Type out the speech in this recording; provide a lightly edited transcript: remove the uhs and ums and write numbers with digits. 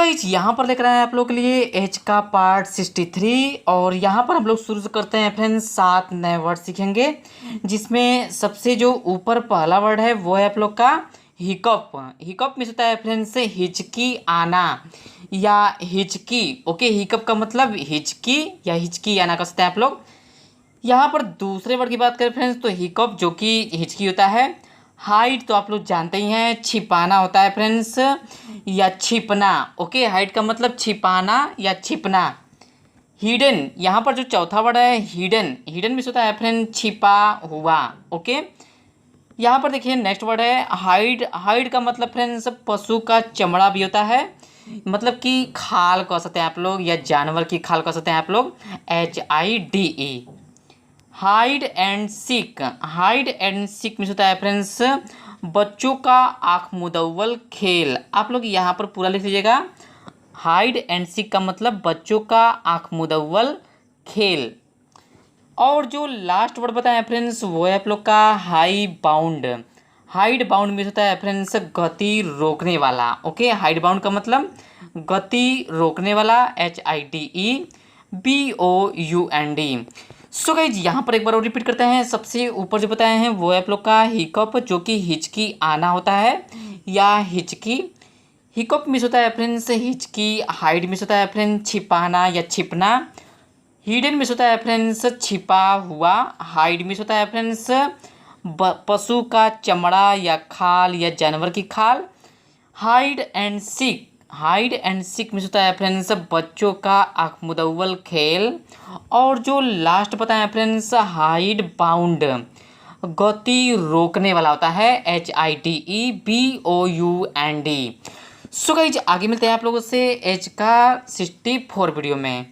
Guys यहाँ पर लेकर आए हैं आप लोग के लिए एच का पार्ट 63 और यहाँ पर हम लोग शुरू करते हैं फ्रेंड्स 7 नए वर्ड सीखेंगे, जिसमें सबसे जो ऊपर पहला वर्ड है वो है आप लोग का हिकअप। हिकअप में होता है फ्रेंड्स हिचकी आना या हिचकी। ओके, हिकअप का मतलब हिचकी या हिचकी आना कर सकते हैं आप लोग। यहाँ पर दूसरे वर्ड की बात करें फ्रेंड्स तो हिकअप जो कि हिचकी होता है। हाइड तो आप लोग जानते ही हैं, छिपाना होता है फ्रेंड्स या छिपना। ओके, हाइड का मतलब छिपाना या छिपना। हिडन, यहाँ पर जो चौथा वर्ड है हिडन, हिडन में होता है फ्रेंड छिपा हुआ। ओके, यहाँ पर देखिए नेक्स्ट वर्ड है हाइड। हाइड का मतलब फ्रेंड्स पशु का चमड़ा भी होता है, मतलब कि खाल कह सकते हैं आप लोग या जानवर की खाल कह सकते हैं आप लोग। HIDE। Hide and seek, hide and seek में होता है फ्रेंड्स बच्चों का आँख मुदव्वल खेल। आप लोग यहाँ पर पूरा लिख लीजिएगा। हाइड एंड सीक का मतलब बच्चों का आँख मुदव्वल खेल। और जो लास्ट वर्ड बताया फ्रेंड्स वो है आप लोग का हाई बाउंड। हाइड बाउंड में होता है फ्रेंड्स गति रोकने वाला। ओके, हाइड बाउंड का मतलब गति रोकने वाला। HIDE BOUND। सो गाइज यहाँ पर एक बार और रिपीट करते हैं। सबसे ऊपर जो बताए हैं वो है आप लोग का हिकअप जो कि हिचकी आना होता है या हिचकी। हिकअप मिस होता है फ्रेंड्स हिचकी। हाइड मिस होता है फ्रेंड्स छिपाना या छिपना। हिडन मिस होता है फ्रेंड्स छिपा हुआ। हाइड मिस होता है फ्रेंड्स पशु का चमड़ा या खाल या जानवर की खाल। Hide and seek, hide and seek में होता है फ्रेंड्स बच्चों का आँख मुदव्वल खेल। और जो लास्ट बताएं फ्रेंड्स हाइड बाउंड गति रोकने वाला होता है। HIDE BOUND। सो गाइज आगे मिलते हैं आप लोगों से एच का 64 वीडियो में।